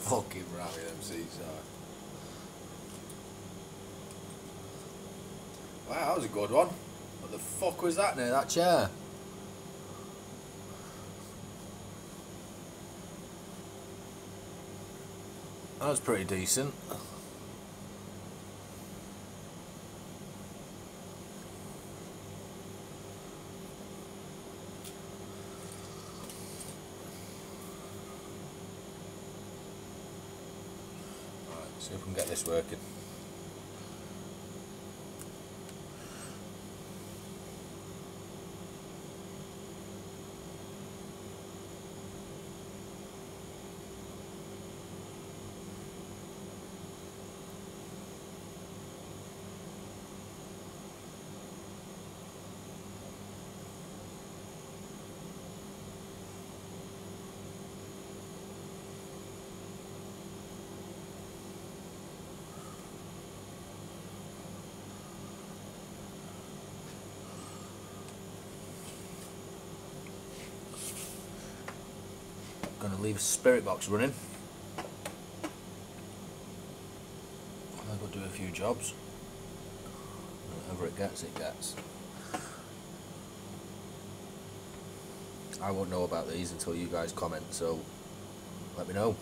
Fucking rammy them seats are. Wow, that was a good one. What the fuck was that near that chair? That was pretty decent. See if we can get this working. Going to leave a spirit box running. I'll go do a few jobs. Whatever it gets, it gets. I won't know about these until you guys comment, so let me know.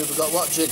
have we got watching?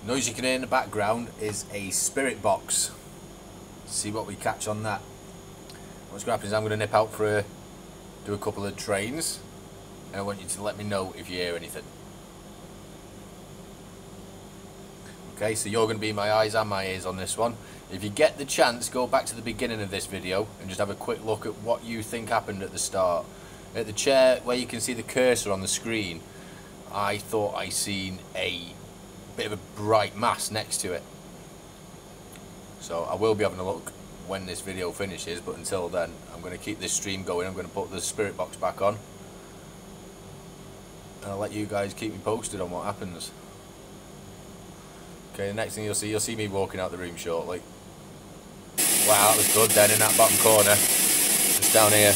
Noise you can hear in the background is a spirit box. See what we catch on that. What's going to happen is I'm going to nip out for do a couple of trains, and I want you to let me know if you hear anything. Okay, so you're going to be my eyes and my ears on this one. If you get the chance, go back to the beginning of this video and just have a quick look at what you think happened at the start. At the chair where you can see the cursor on the screen, I thought I seen a bit of a bright mass next to it. So I will be having a look when this video finishes, but until then I'm going to keep this stream going. I'm going to put the spirit box back on and I'll let you guys keep me posted on what happens. Okay, the next thing you'll see me walking out the room shortly. Wow, that was good then in that bottom corner, just down here.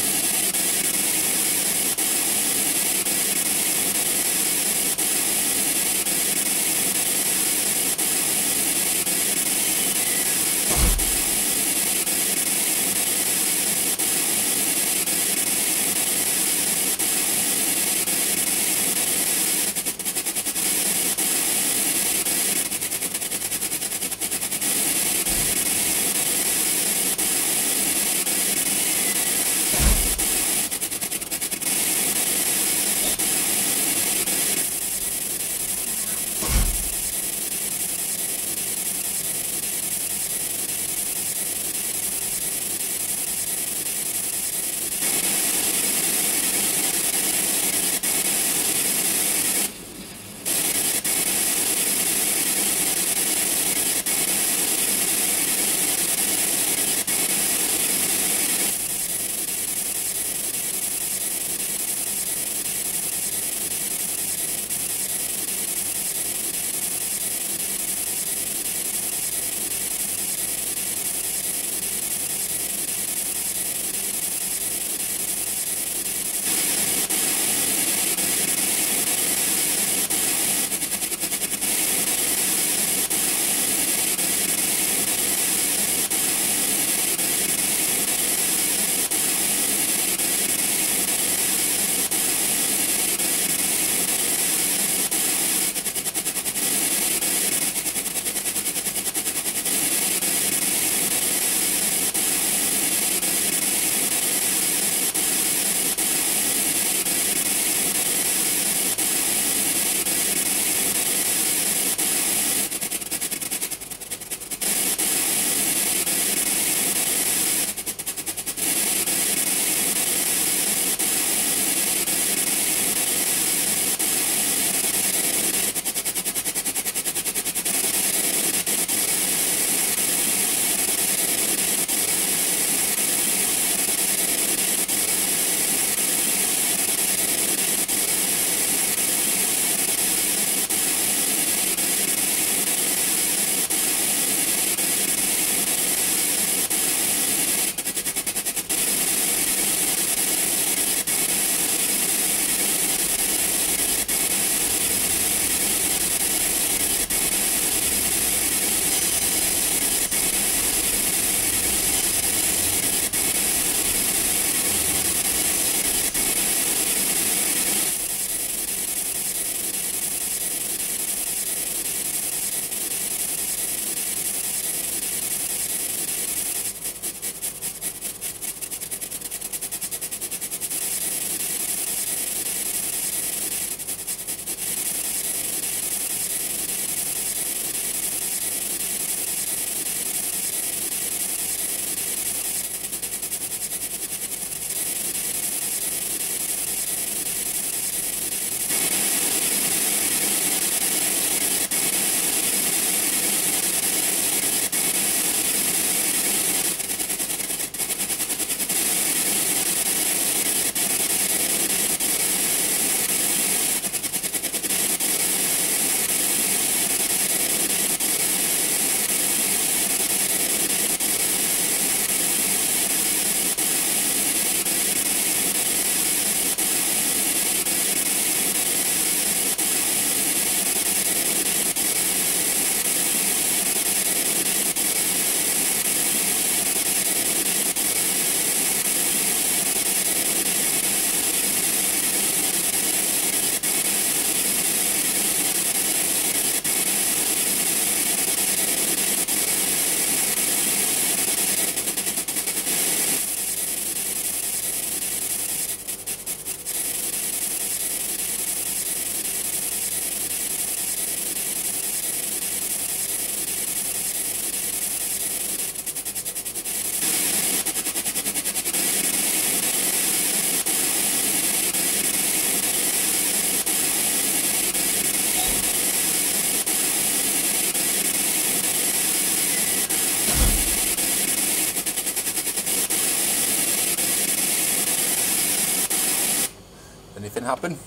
happen.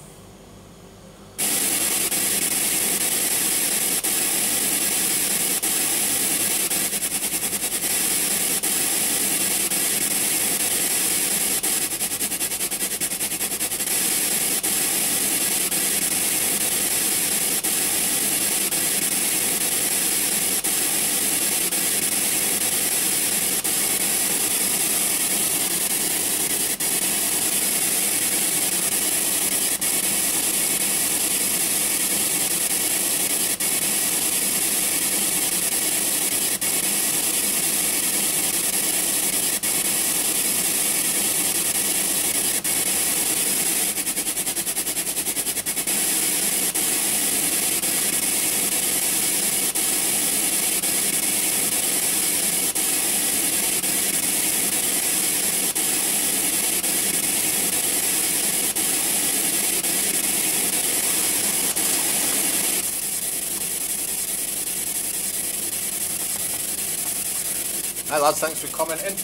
Hi lads, thanks for commenting.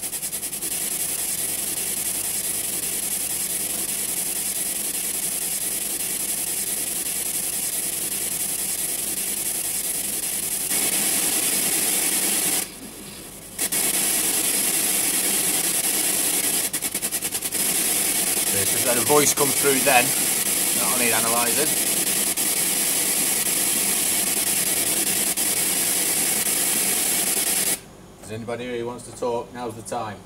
So it's just let a voice come through then. That'll need analysing. Is anybody here who wants to talk? Now's the time.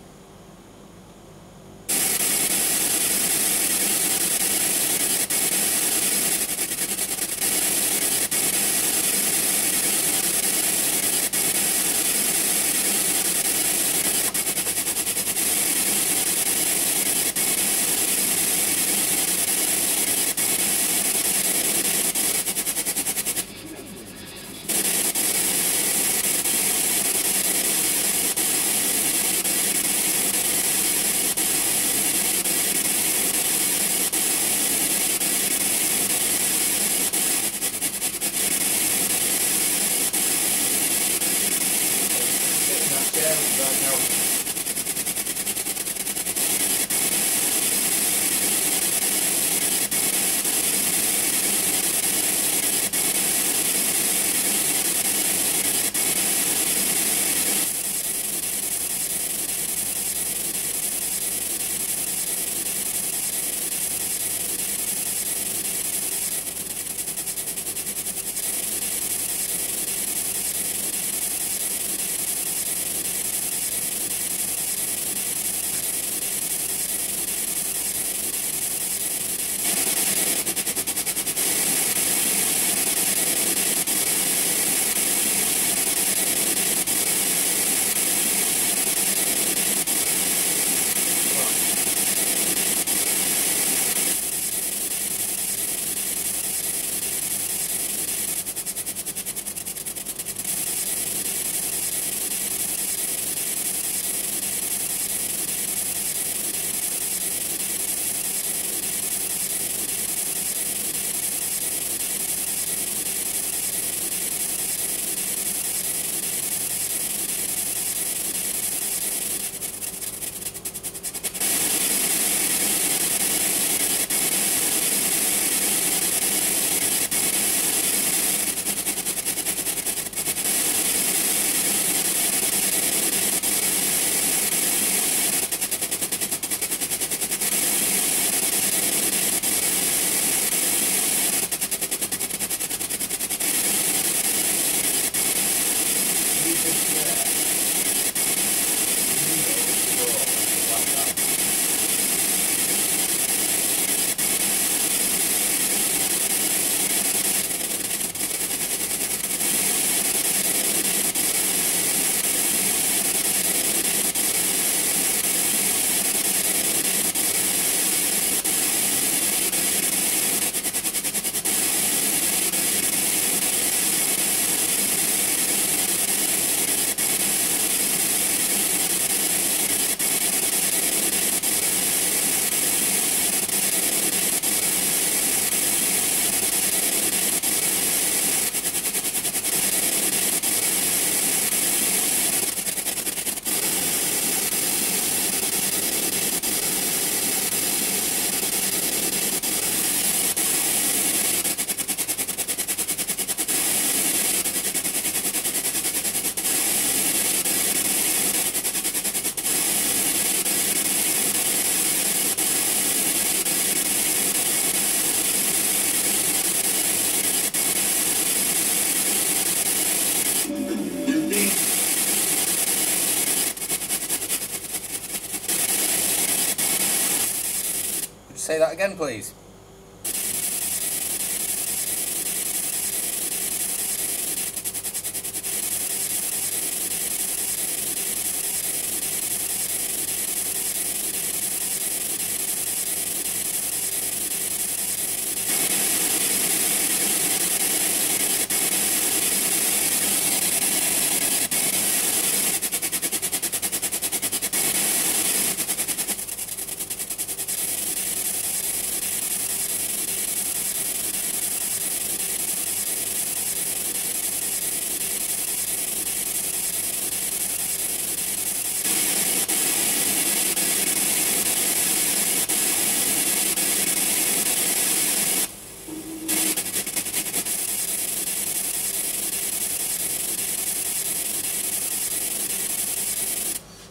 Say that again, please.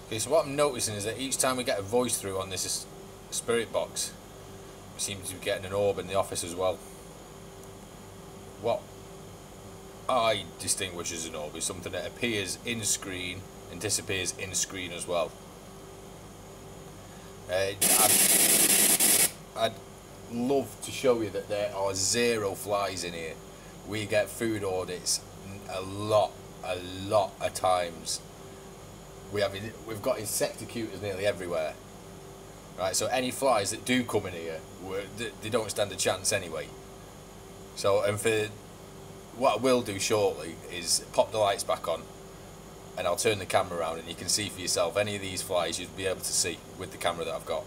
Okay, so what I'm noticing is that each time we get a voice through on this spirit box, we seem to be getting an orb in the office as well. What I distinguish as an orb is something that appears in screen and disappears in screen as well. I'd love to show you that there are 0 flies in here. We get food audits a lot of times. We've got insecticutors nearly everywhere, right? So any flies that do come in here, they don't stand a chance anyway. So, and for what I will do shortly is pop the lights back on, and I'll turn the camera around, and you can see for yourself any of these flies you'd be able to see with the camera that I've got.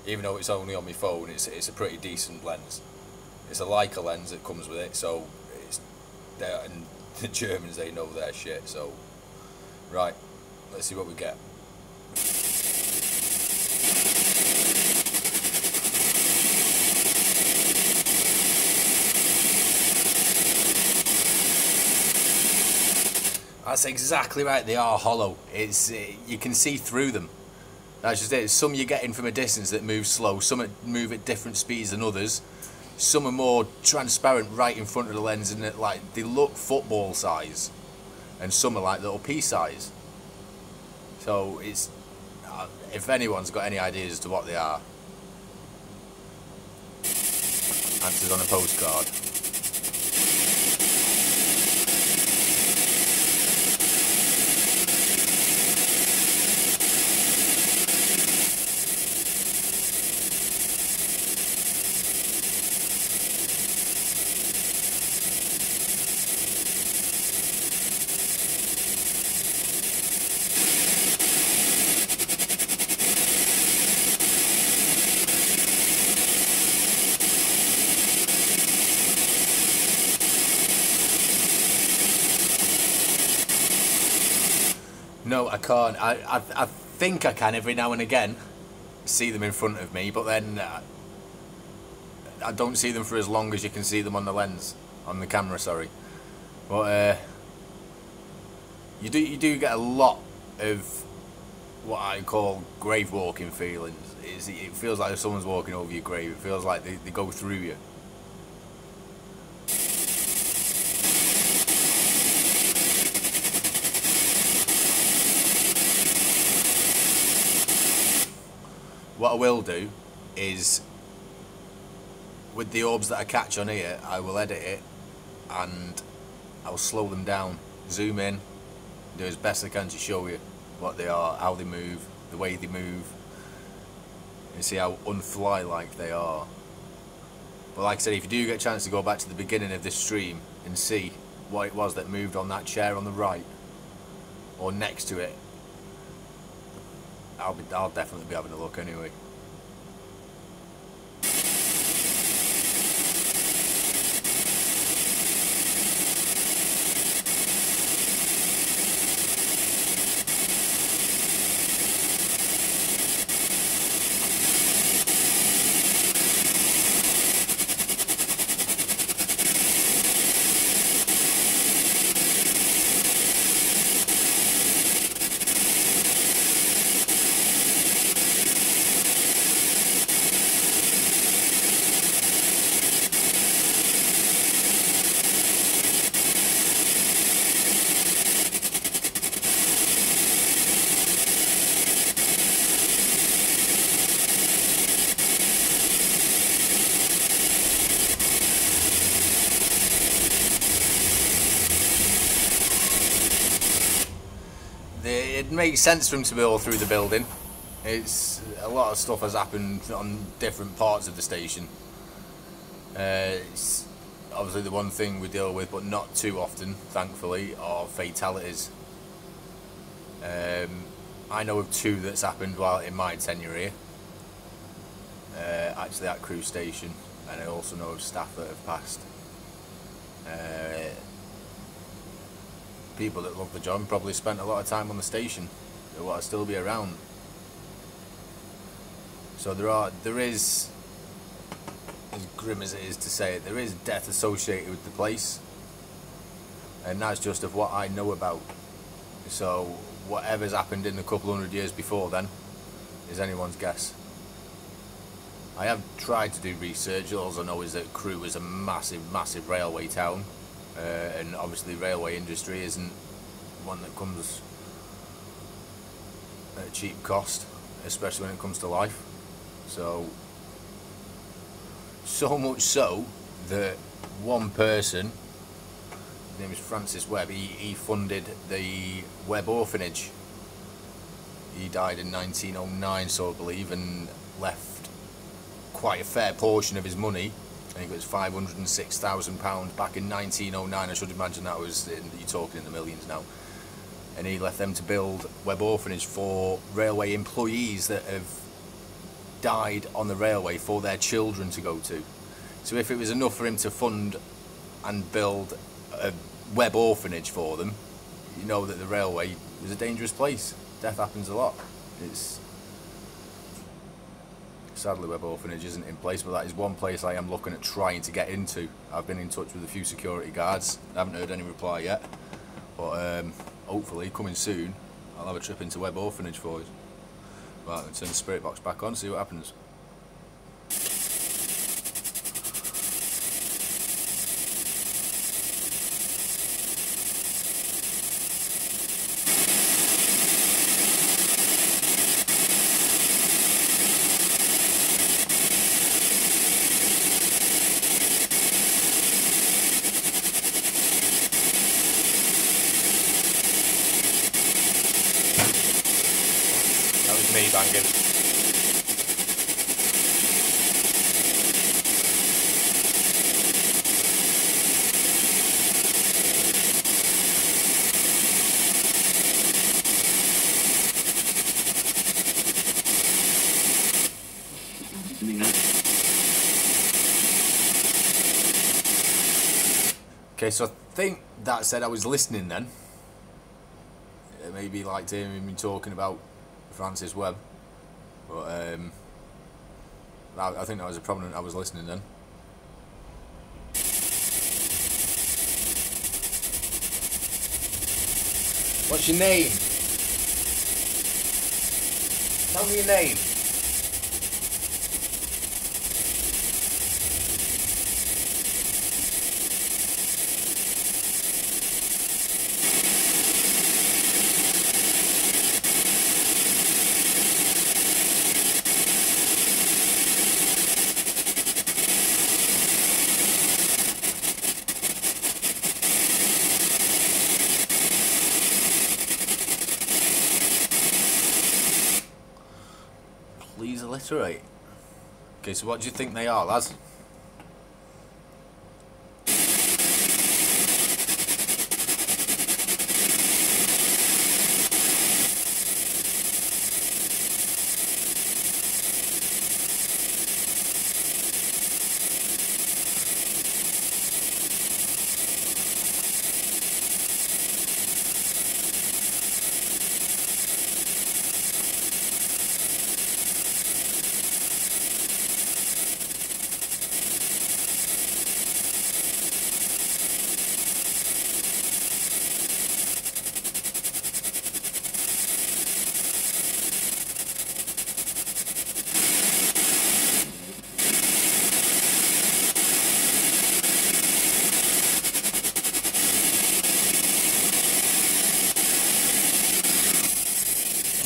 Even though it's only on my phone, it's a pretty decent lens. It's a Leica lens that comes with it, so it's there. And the Germans, they know their shit. So, right. Let's see what we get. That's exactly right, they are hollow. It's you can see through them. That's just it. Some you're getting from a distance that move slow, some move at different speeds than others. Some are more transparent right in front of the lens and like they look football size. And some are like little pea size. So it's, if anyone's got any ideas as to what they are, answers on a postcard. No, I can't. I think I can every now and again see them in front of me, but then I don't see them for as long as you can see them on the lens, on the camera. Sorry, but you do get a lot of what I call grave walking feelings. It feels like if someone's walking over your grave. It feels like they go through you. What I will do is, with the orbs that I catch on here, I will edit it and I'll slow them down, zoom in, do as best I can to show you what they are, how they move, the way they move, and see how unfly-like they are. But like I said, if you do get a chance to go back to the beginning of this stream and see what it was that moved on that chair on the right, or next to it, I'll definitely be having a look anyway. it makes sense for him to be all through the building. It's a lot of stuff has happened on different parts of the station. It's obviously the one thing we deal with, but not too often, thankfully, are fatalities. I know of 2 that's happened while in my tenure here, actually at Crewe station, and I also know of staff that have passed. People that love the job probably spent a lot of time on the station that want to still be around. So there is, as grim as it is to say it, there is death associated with the place, and that's just of what I know about. So whatever's happened in the couple hundred years before then is anyone's guess. I have tried to do research. All I know is that Crewe is a massive railway town, and obviously railway industry isn't one that comes at a cheap cost, especially when it comes to life. So much so that one person, his name is Francis Webb, he funded the Webb orphanage. He died in 1909, so I believe, and left quite a fair portion of his money. I think it was £506,000 back in 1909. I should imagine that was, you're talking in the millions now. And he left them to build Webb Orphanage for railway employees that have died on the railway for their children to go to. So if it was enough for him to fund and build a Webb Orphanage for them, you know that the railway is a dangerous place. Death happens a lot. Sadly, Webb Orphanage isn't in place, but that is one place I am looking at trying to get into. I've been in touch with a few security guards. I haven't heard any reply yet, but hopefully coming soon I'll have a trip into Webb Orphanage for you. Right, I'll turn the spirit box back on, see what happens. Me banging. Okay, so I think that said I was listening then. Maybe like to hear me talking about Francis Webb, but I think that was a problem. I was listening then. What's your name? Tell me your name. Please alliterate. Okay, so what do you think they are, lads?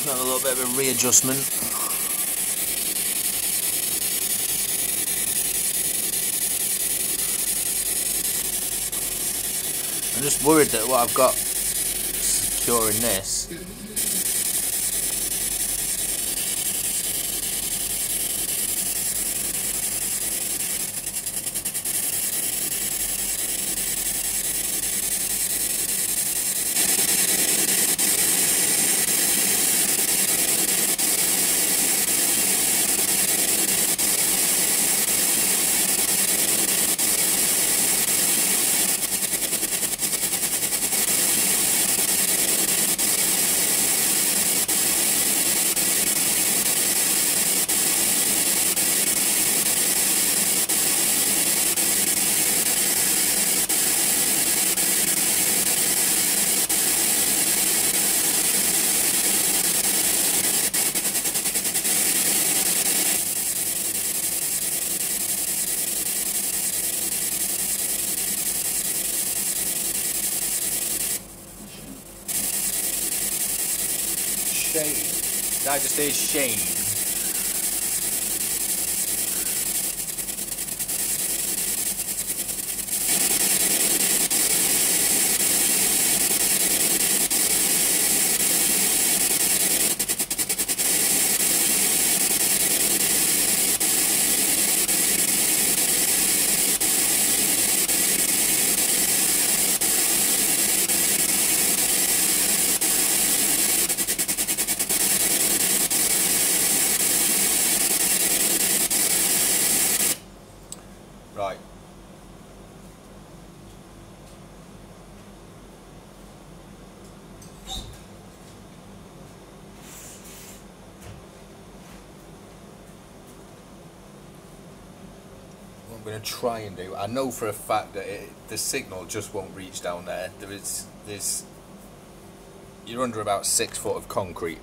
Have a little bit of a readjustment. I'm just worried that what I've got securing this Did I just say shame? Right. What I'm going to try and do, I know for a fact that the signal just won't reach down there. You're under about 6 foot of concrete.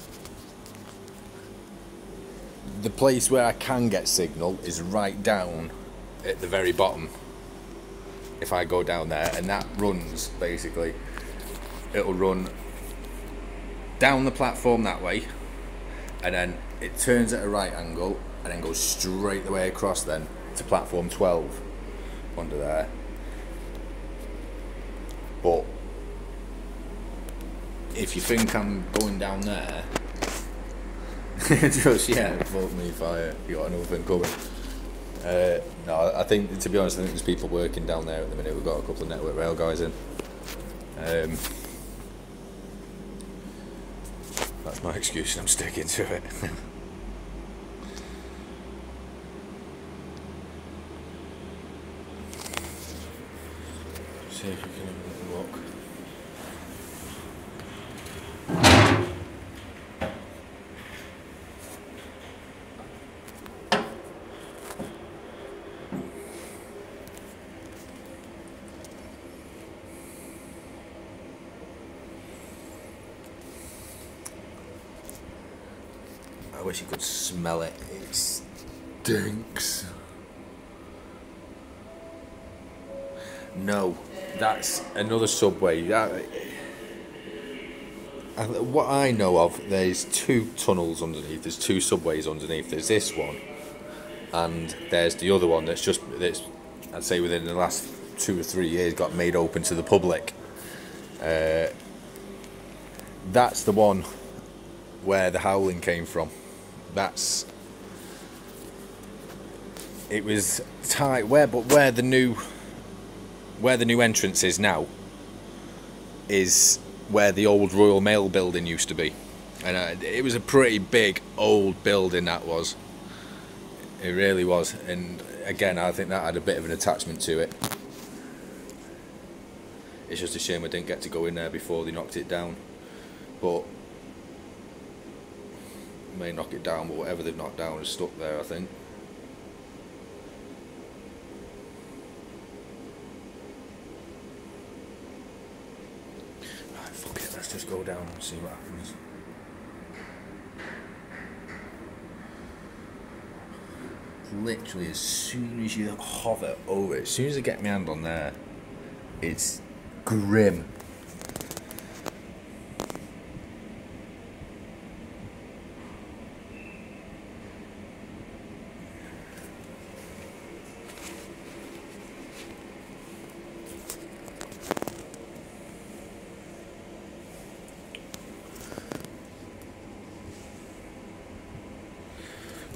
The place where I can get signal is right down at the very bottom. If I go down there, and that runs basically, it'll run down the platform that way, and then it turns at a right angle and then goes straight the way across then to platform 12 under there. But if you think I'm going down there, just fuck me fire, you got another thing coming. No, I think, to be honest, I think there's people working down there at the minute. We've got a couple of Network Rail guys in. That's my excuse, and I'm sticking to it. See if we can have a look. I wish you could smell it. It stinks. No, that's another subway. What I know of, there's 2 tunnels underneath. There's 2 subways underneath. There's this one, and there's the other one that's I'd say within the last 2 or 3 years got made open to the public. That's the one where the howling came from. It was tight where the new entrance is now is where the old Royal Mail building used to be, and it was a pretty big old building, that was. It really was, and again I think that had a bit of an attachment to it. It's just a shame I didn't get to go in there before they knocked it down, but may knock it down, but whatever they've knocked down is stuck there, I think. Right, fuck it, let's just go down and see what happens. Literally, as soon as you hover over it, as soon as I get my hand on there, it's grim.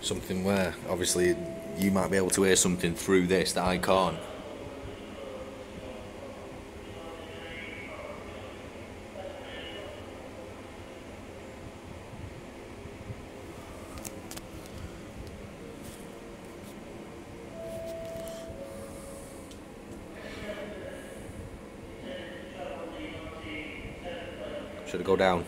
Something where obviously you might be able to hear something through this that I can't. Should I go down?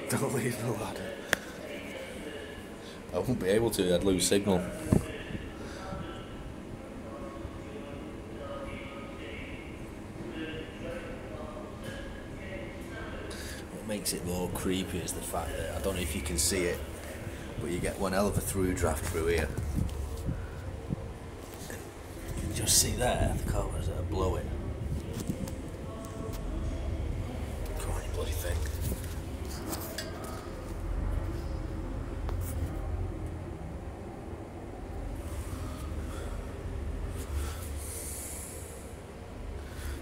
Don't leave the ladder. I won't be able to, I'd lose signal. creepy is the fact that, I don't know if you can see it, but you get one hell of a through draft through here. You can just see there the colours that are blowing. Come on, you bloody thing.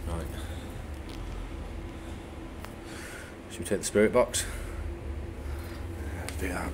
Right. Should we take the spirit box? Let's do that.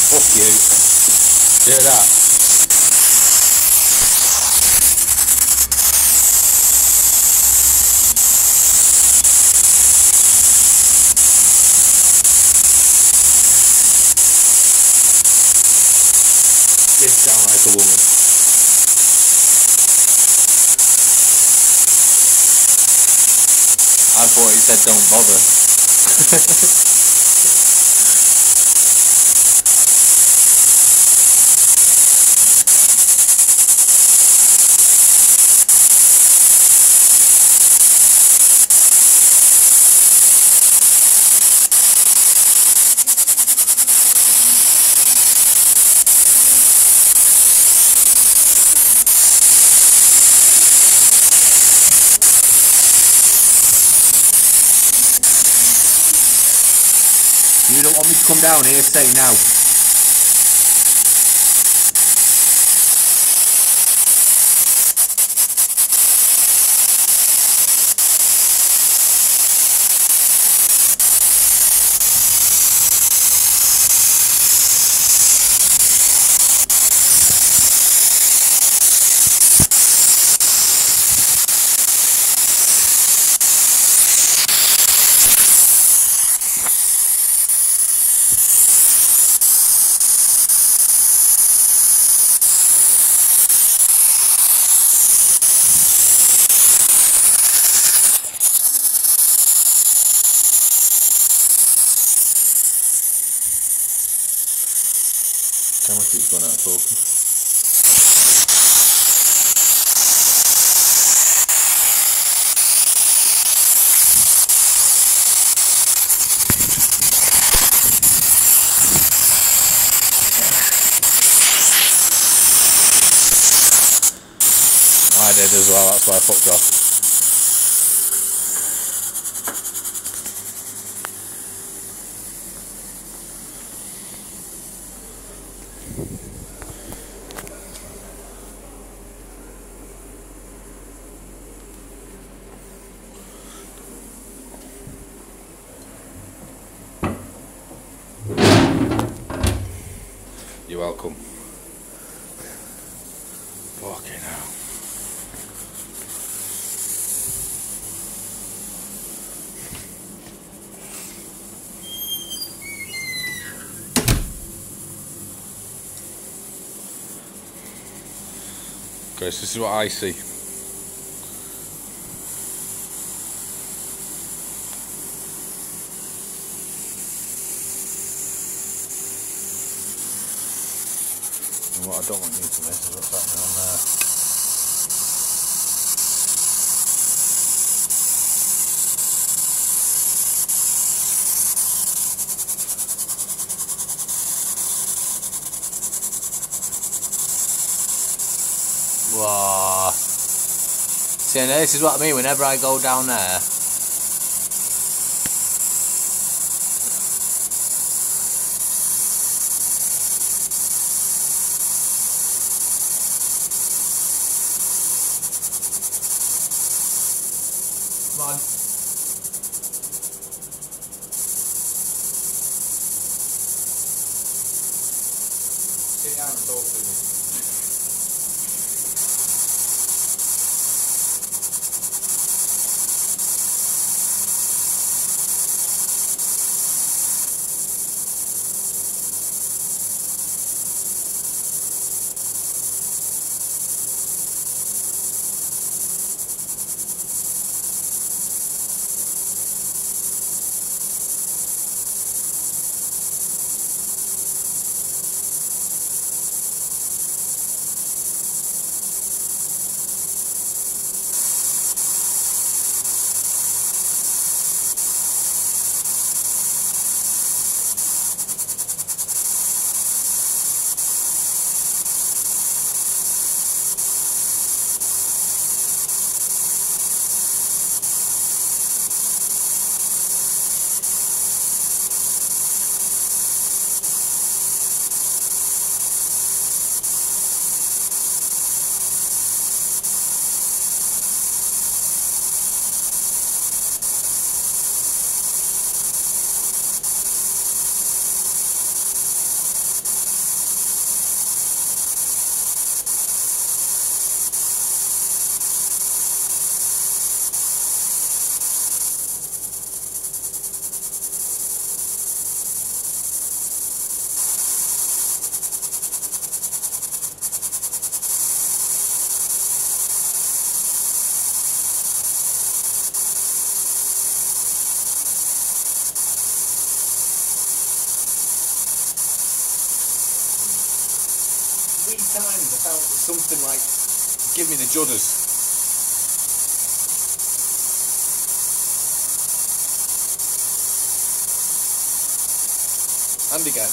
Fuck you. Hear that? Did sound like a woman. I thought it said don't bother. You don't want me to come down here, say now. Camera keeps going out of focus. I did as well, that's why I fucked off. You're welcome. Fucking hell. Okay, so this is what I see. And what I don't want you to miss is what's happening on there. Wow. See, now this is what I mean whenever I go down there. Come on. sit down and talk to me. Times I felt something like give me the judders. And again.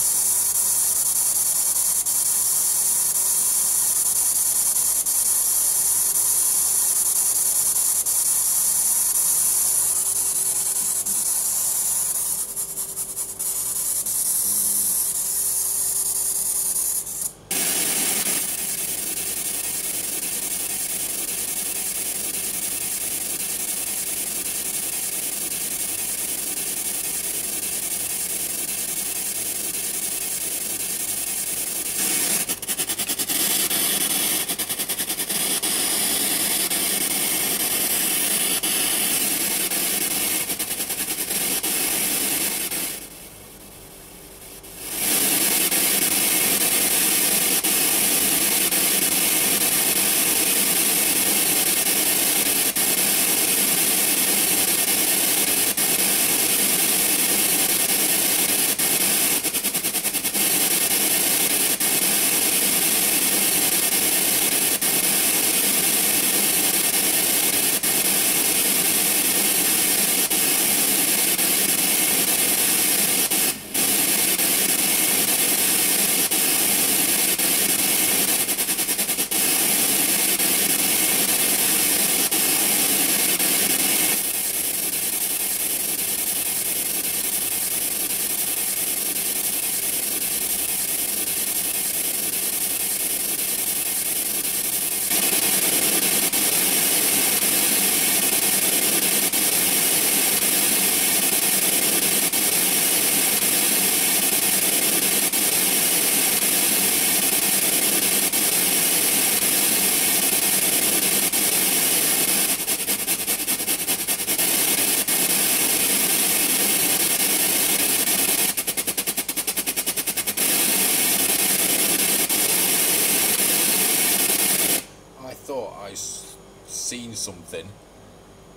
Seen something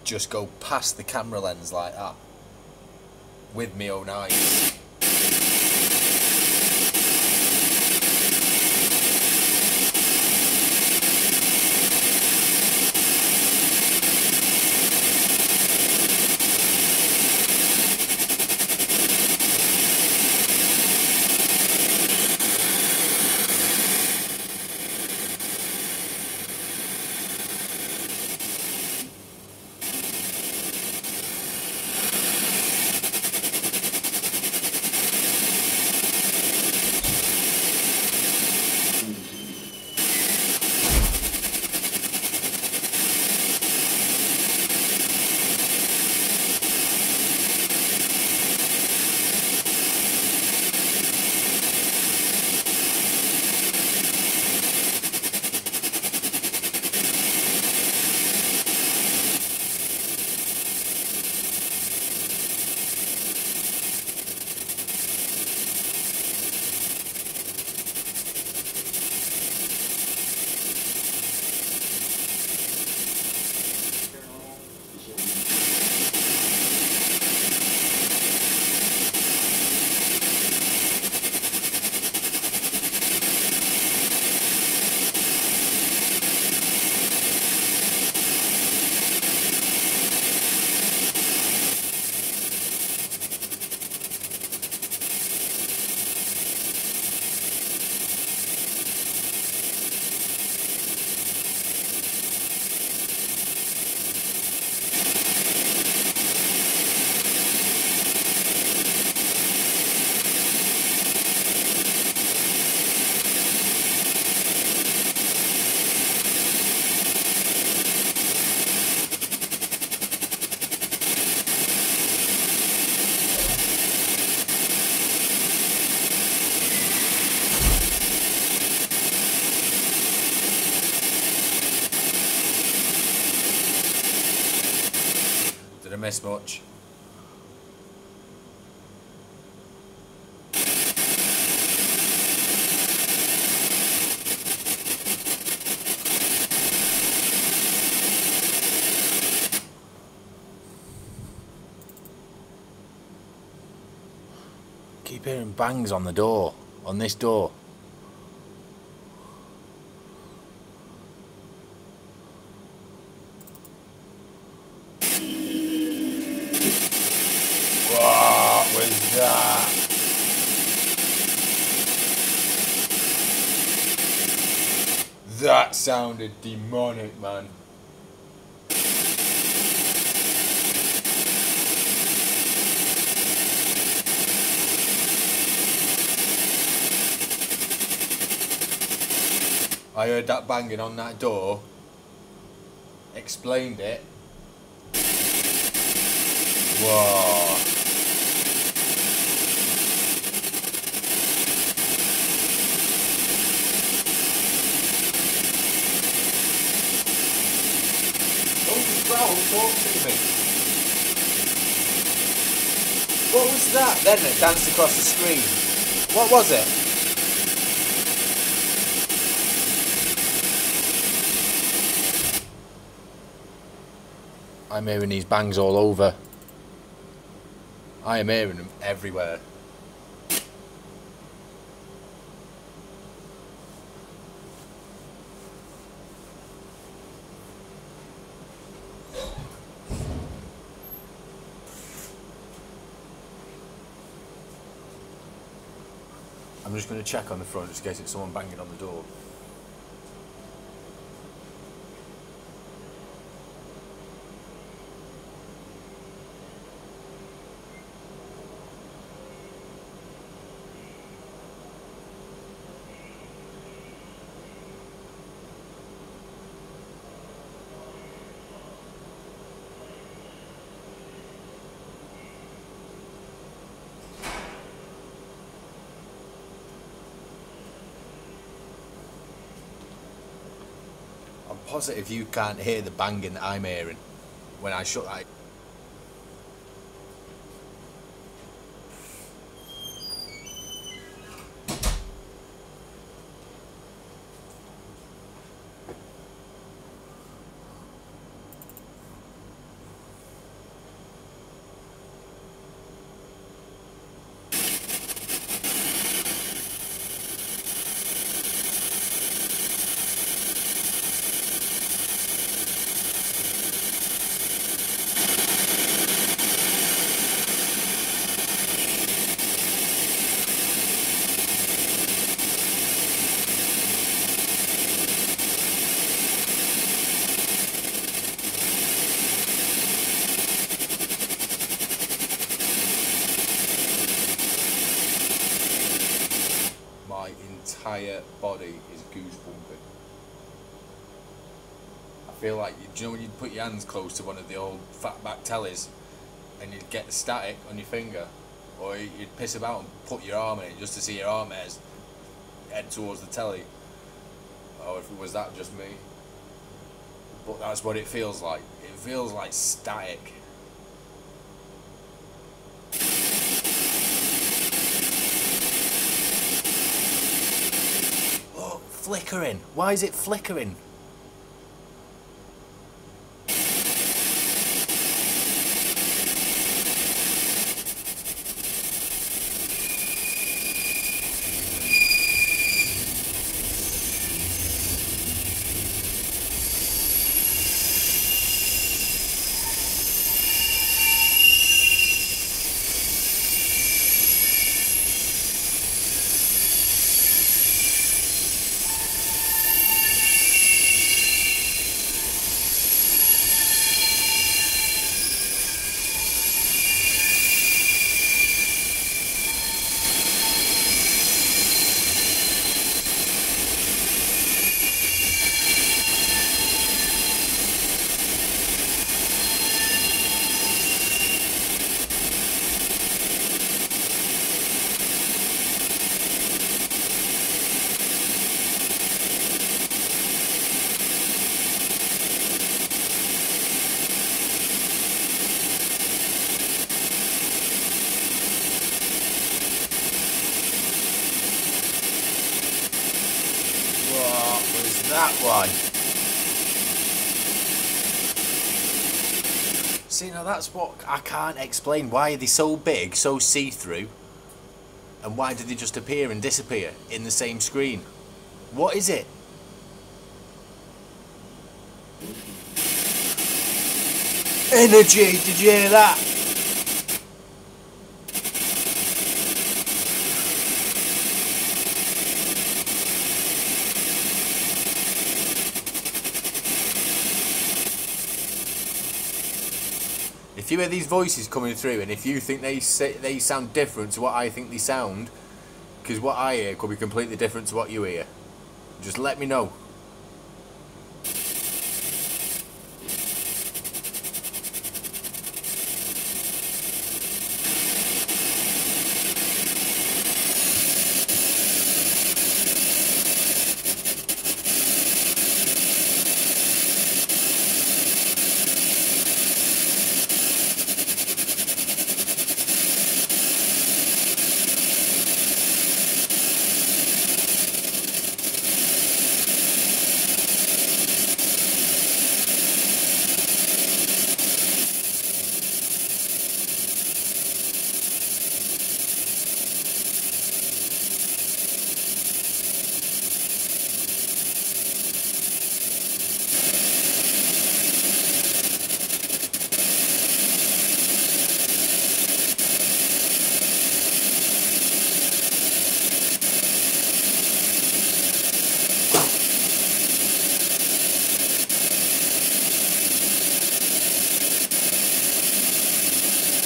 just go past the camera lens like that with my own eyes. miss much. Keep hearing bangs on the door, on this door. What was that? That sounded demonic, man. I heard that banging on that door, explained it. Whoa. Don't just growl, talk to me. What was that then that danced across the screen? What was it? I'm hearing these bangs all over. I am hearing them everywhere. I'm just going to check on the front just in case it's someone banging on the door. I'm positive you can't hear the banging that I'm hearing when I shut that. My entire body is goosebumping. I feel like, do you know when you put your hands close to one of the old fatback tellies and you'd get the static on your finger, or you'd piss about and put your arm in it just to see your arm hairs head towards the telly, or if it was that just me, but that's what it feels like. It feels like static. Oh, flickering. Why is it flickering? That one. See, now that's what I can't explain. Why are they so big, so see-through? And why do they just appear and disappear in the same screen? What is it? Energy, did you hear that? If you hear these voices coming through and if you think they sound different to what I think they sound, because what I hear could be completely different to what you hear, just let me know.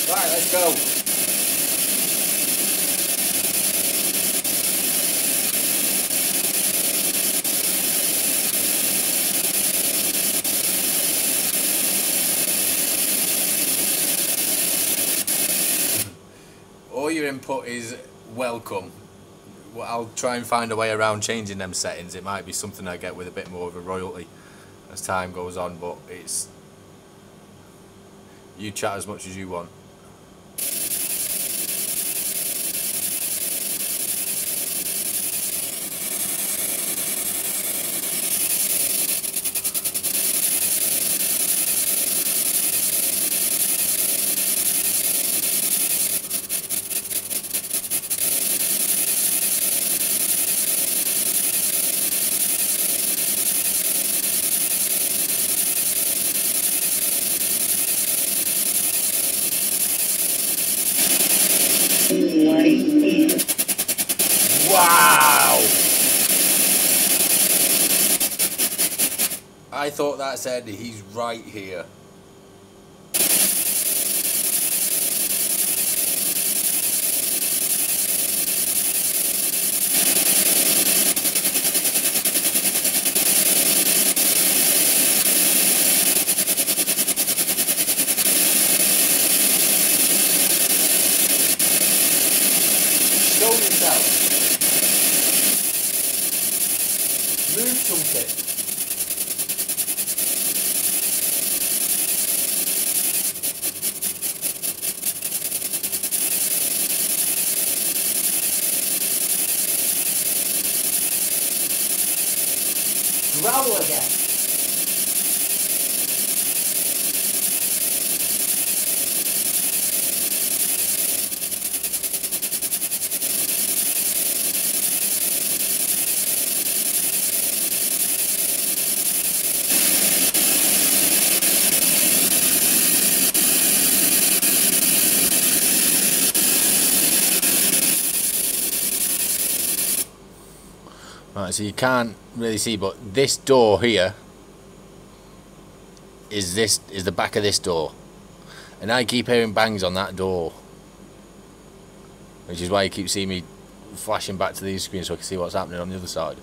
Right, let's go. All your input is welcome. Well, I'll try and find a way around changing them settings. It might be something I get with a bit more of a royalty as time goes on, but it's... You chat as much as you want. Wow! I thought that said he's right here. Show yourself. Move something. Growl again. Right, so you can't really see, but this door here is the back of this door, and I keep hearing bangs on that door, which is why you keep seeing me flashing back to these screens so I can see what's happening on the other side.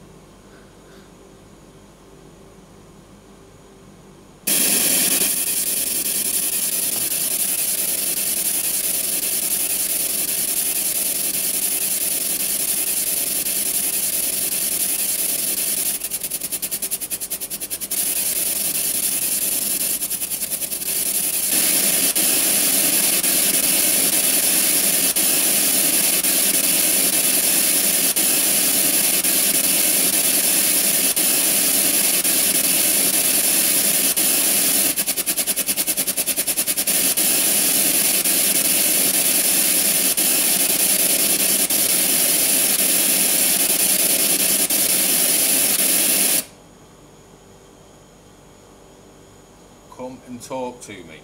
and talk to me.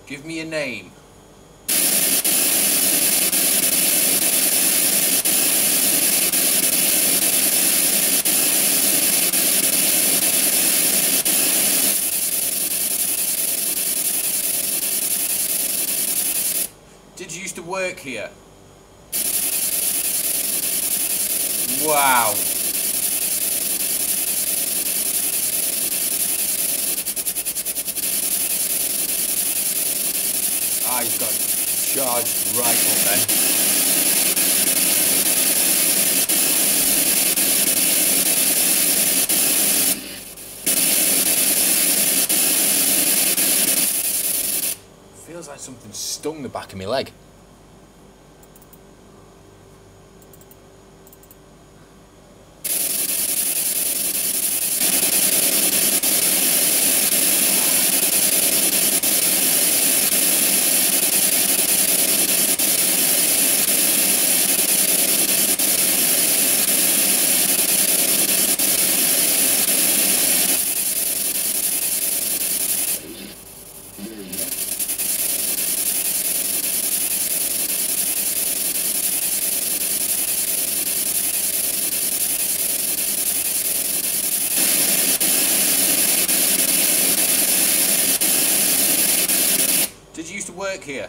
Give me a name. Did you used to work here? Wow. He's got charged right up then. Feels like something stung the back of my leg. Did you used to work here?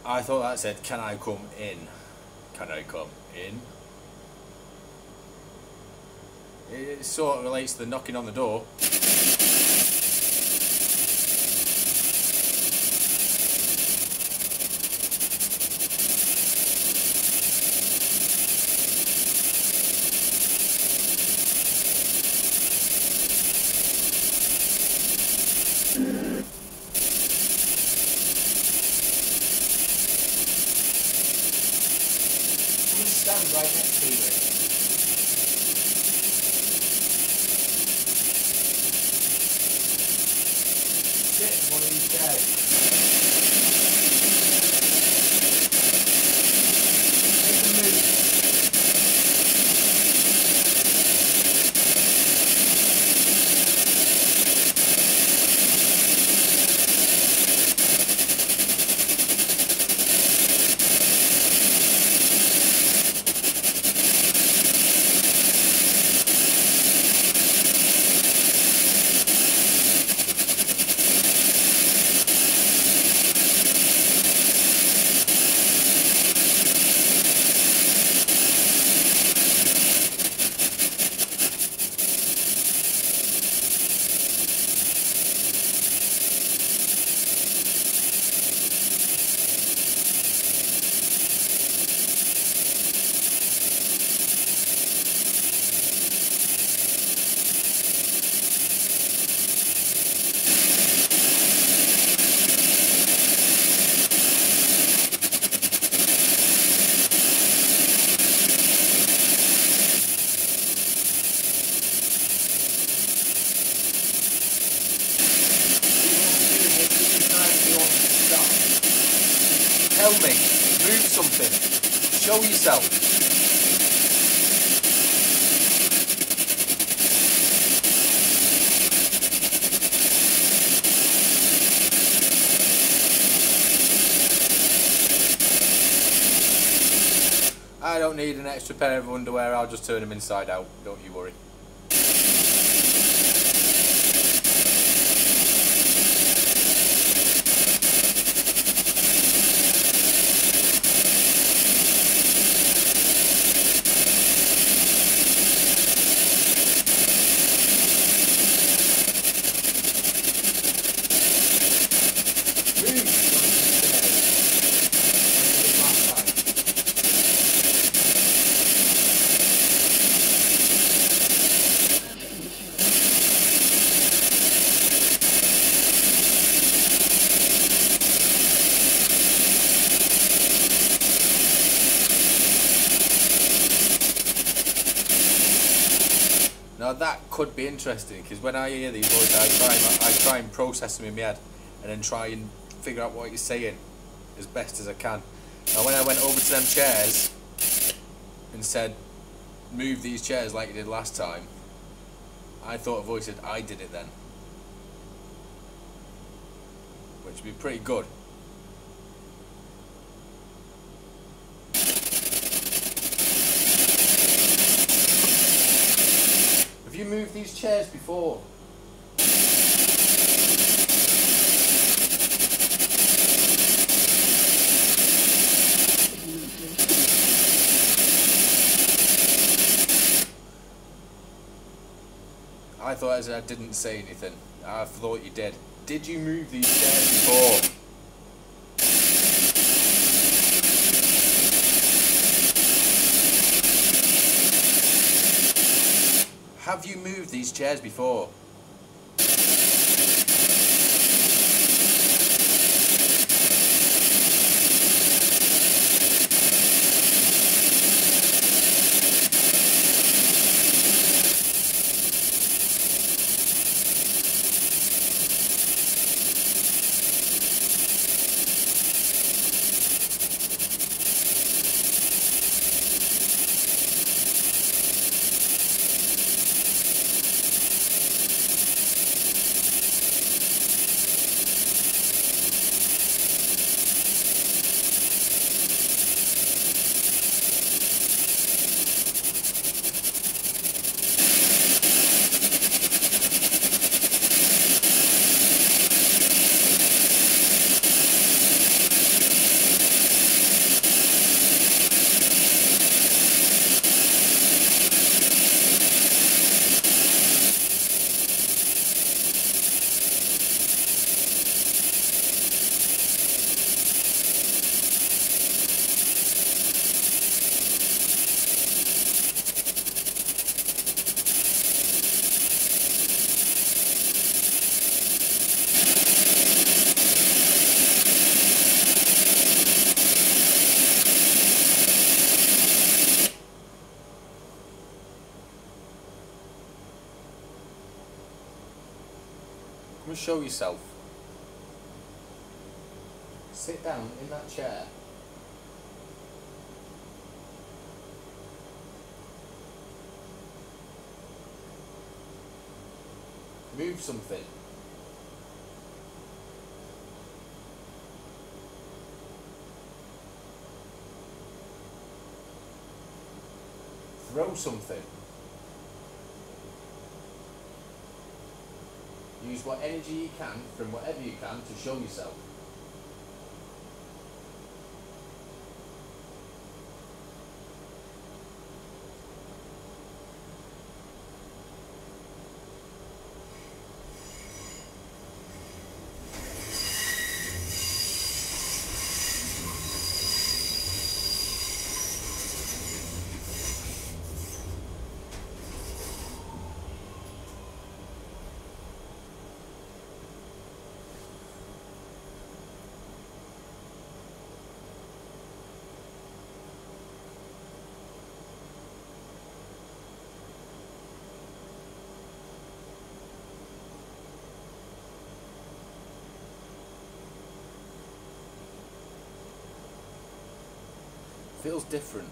I thought that said, can I come in? Can I come in? It sort of relates to the knocking on the door. Stand right next to it. Sit in one of these chairs. Make a move. Tell me, move something, show yourself. I don't need an extra pair of underwear, I'll just turn them inside out, don't you worry. that could be interesting, because when I hear these voices, I try and process them in my head, and then try and figure out what he's saying as best as I can. Now when I went over to them chairs and said, move these chairs like you did last time, I thought a voice said, I did it then. Which would be pretty good. Have you moved these chairs before? I thought as I didn't say anything. I thought you did. Did you move these chairs before? Have you moved these chairs before? Come and show yourself. Sit down in that chair. Move something. Throw something. Use what energy you can from whatever you can to show yourself. Feels different.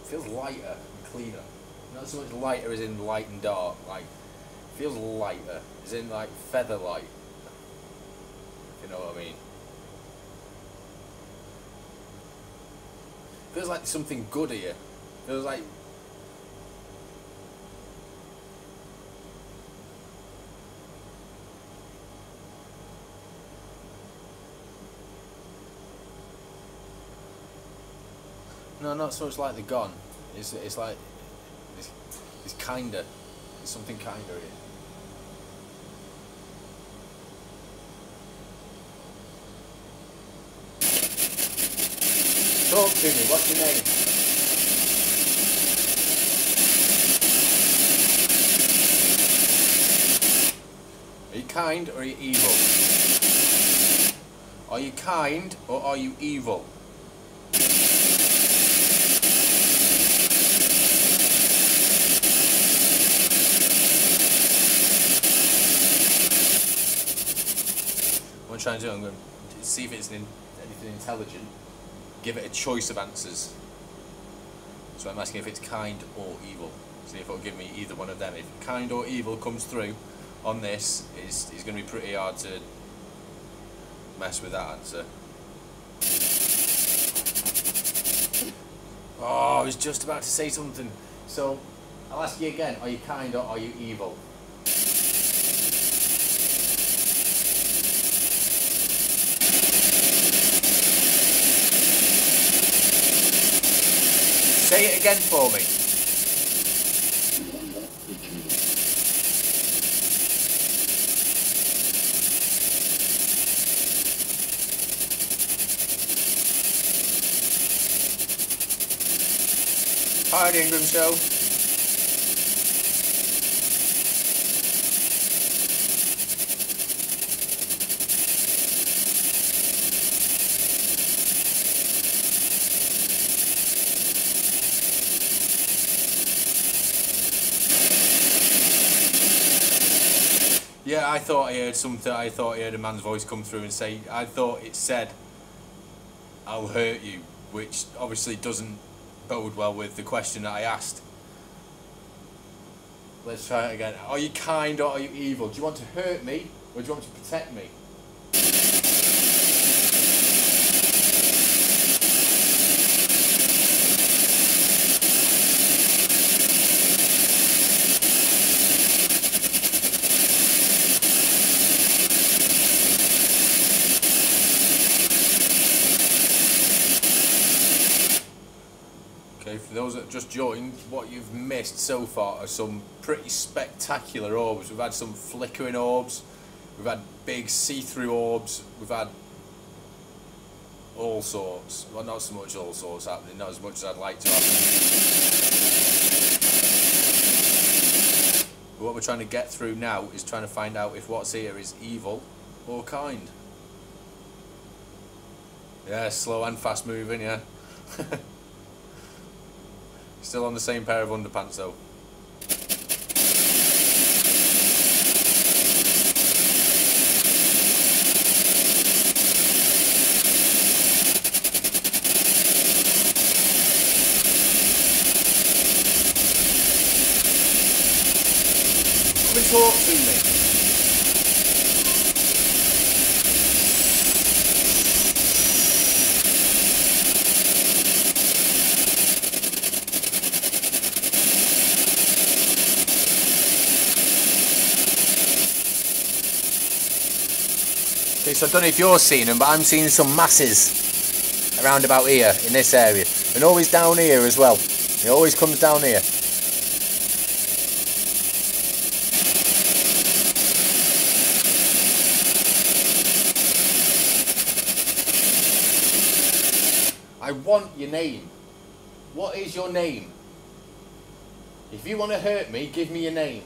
Feels lighter and cleaner. Not so much lighter as in light and dark, like feels lighter, as in like feather light. If you know what I mean. Feels like something good here. Feels like no, not so much like they're gone. It's like it's kinder. There's something kinder here. Talk to me. What's your name? kind or are you evil? Are you kind or are you evil? What I'm trying to do, I'm going to see if it's anything intelligent. Give it a choice of answers. So I'm asking if it's kind or evil. See if it'll give me either one of them. If kind or evil comes through on this, it's going to be pretty hard to mess with that answer. Oh, I was just about to say something. So I'll ask you again, are you kind or are you evil? Say it again for me. Hi, the Ingram Show. Yeah, I thought I heard something. I thought I heard a man's voice come through and say, I thought it said, I'll hurt you, which obviously doesn't bode well with the question that I asked. Let's try it again. Are you kind or are you evil? Do you want to hurt me or do you want to protect me? Okay, for those that just joined, what you've missed so far are some pretty spectacular orbs. We've had some flickering orbs, we've had big see-through orbs, we've had all sorts. Well, not so much all sorts happening, not as much as I'd like to happen. But what we're trying to get through now is trying to find out if what's here is evil or kind. Yeah, slow and fast moving, yeah. Still on the same pair of underpants though. Come and talk to me. Okay, so I don't know if you're seeing them, but I'm seeing some masses around about here in this area, and always down here as well. It always comes down here. I want your name. What is your name? If you want to hurt me, give me your name.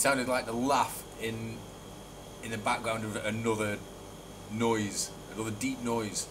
sounded like the laugh in the background of another noise, another deep noise.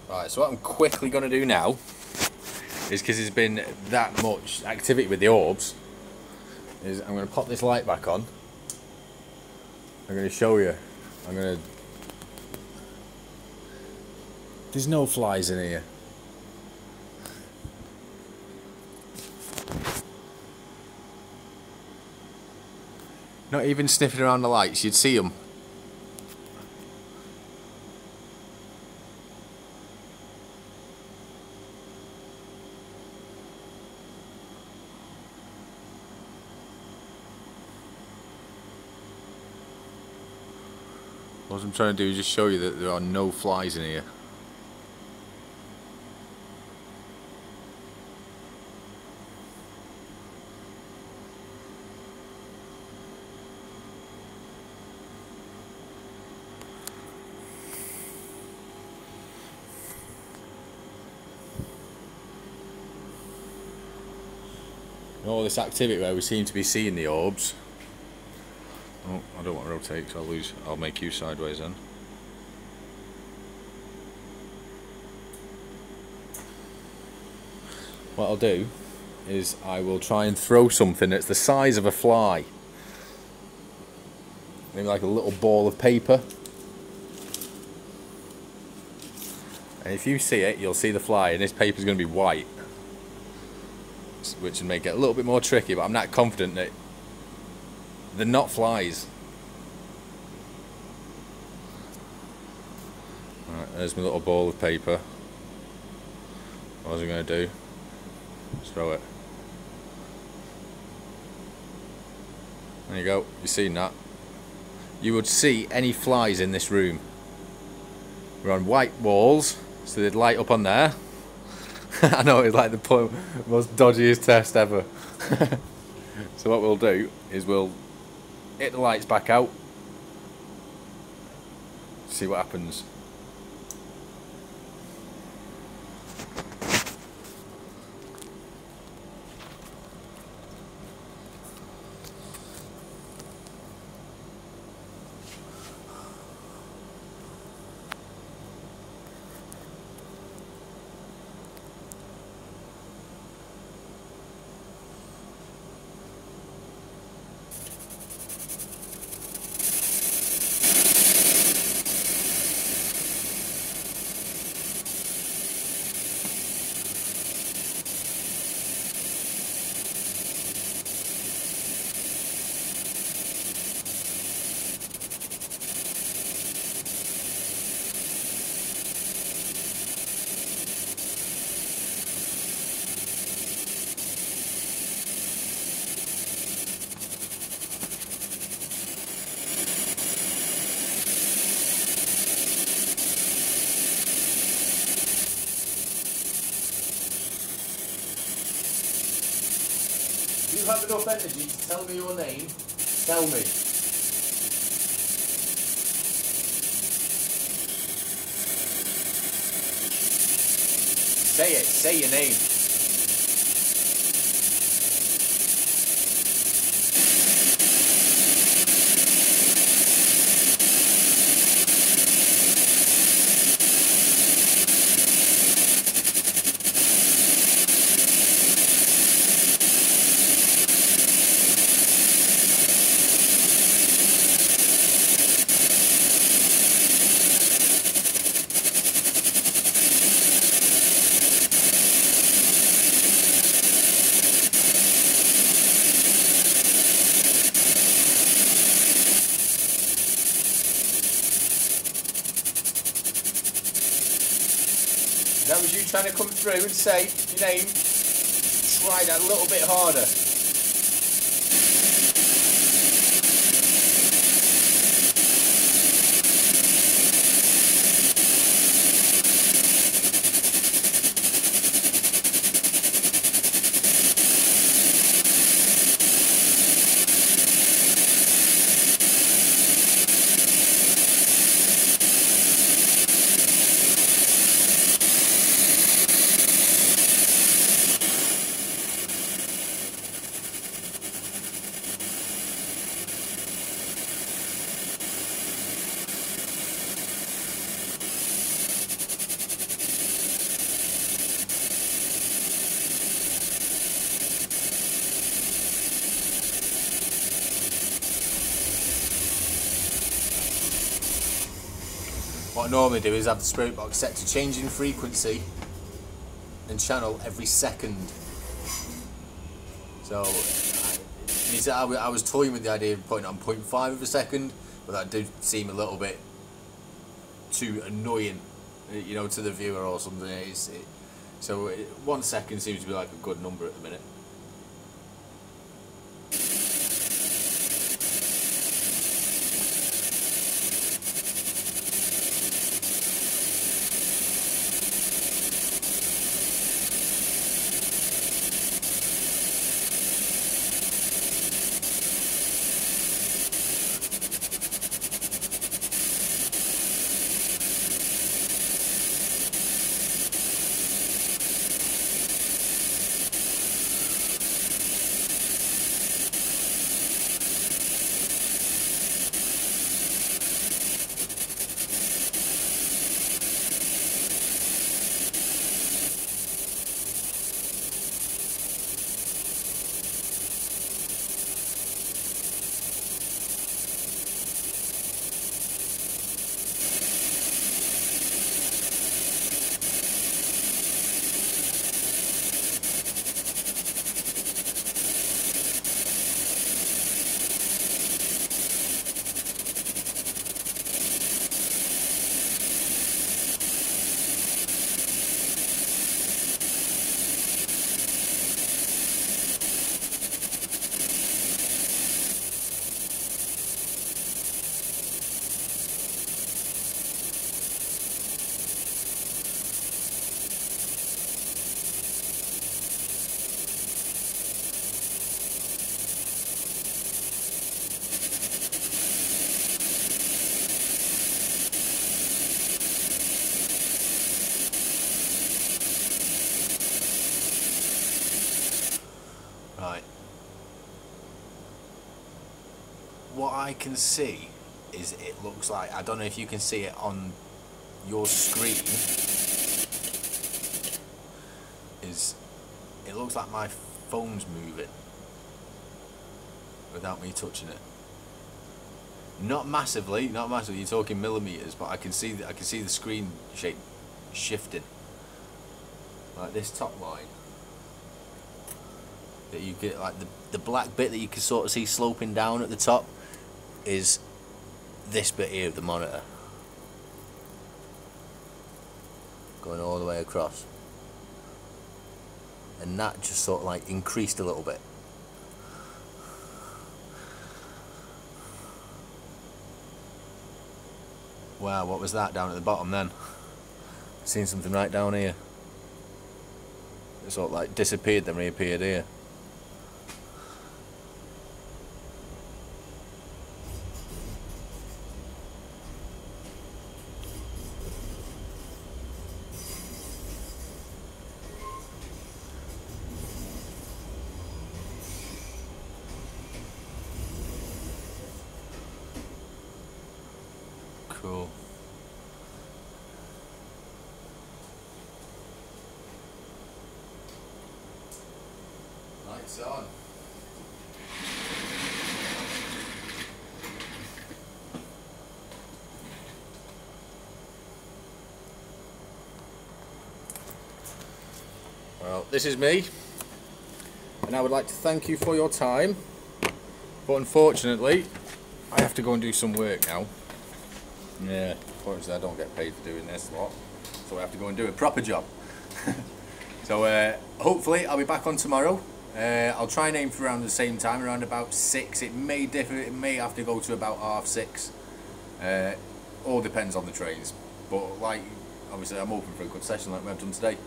Right, so what I'm quickly going to do now is, because there's been that much activity with the orbs, is I'm going to pop this light back on. I'm going to show you. There's no flies in here. Not even sniffing around the lights, you'd see them. What I'm trying to do is just show you that there are no flies in here. And all this activity where we seem to be seeing the orbs. Oh, I don't want to rotate, so I'll make you sideways then. What I'll do is I will try and throw something that's the size of a fly. Maybe like a little ball of paper. And if you see it, you'll see the fly, and this paper's going to be white. Which would make it a little bit more tricky, but I'm not confident that they're not flies. Right, there's my little ball of paper. What was I going to do? Just throw it. There you go, you've seen that. You would see any flies in this room. We're on white walls, so they'd light up on there. I know, it's like the most dodgiest test ever. So what we'll do is we'll hit the lights back out, see what happens. You have enough energy to tell me your name. Tell me. Say it. Say your name. was you trying to come through and say your name, try that a little bit harder. What I normally do is have the spirit box set to changing frequency and channel every second. So I was toying with the idea of putting it on 0.5 of a second, but that did seem a little bit too annoying, you know, to the viewer or something. So 1 second seems to be like a good number at the minute. Right. What I can see is it looks like, I don't know if you can see it on your screen, is it looks like my phone's moving without me touching it. Not massively, not massively. You're talking millimeters, but I can see the screen shape shifting. Like this top line that you get, like the black bit that you can sort of see sloping down at the top, is this bit here of the monitor going all the way across, and that just sort of like increased a little bit. Wow, what was that down at the bottom then? Seen something right down here. It sort of like disappeared then reappeared here. Cool. Lights on. Well, this is me, and I would like to thank you for your time, but unfortunately I have to go and do some work now. Yeah, unfortunately I don't get paid for doing this lot, so I have to go and do a proper job. So hopefully I'll be back on tomorrow. I'll try and aim for around the same time, around about 6. It may differ, it may have to go to about 6:30. All depends on the trains, but like obviously I'm open for a good session like we have done today.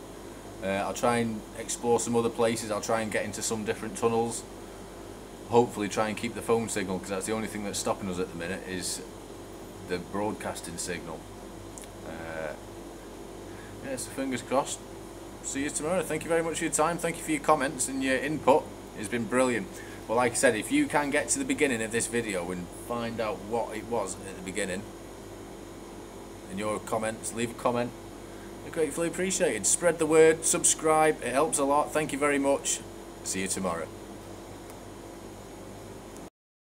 I'll try and explore some other places. I'll try and get into some different tunnels. Hopefully try and keep the phone signal, because that's the only thing that's stopping us at the minute, is the broadcasting signal. Yeah, so fingers crossed. See you tomorrow. Thank you very much for your time. Thank you for your comments and your input. It's been brilliant. Well, like I said, if you can get to the beginning of this video and find out what it was at the beginning in your comments, leave a comment. They're gratefully appreciated. Spread the word, subscribe, it helps a lot. Thank you very much. See you tomorrow.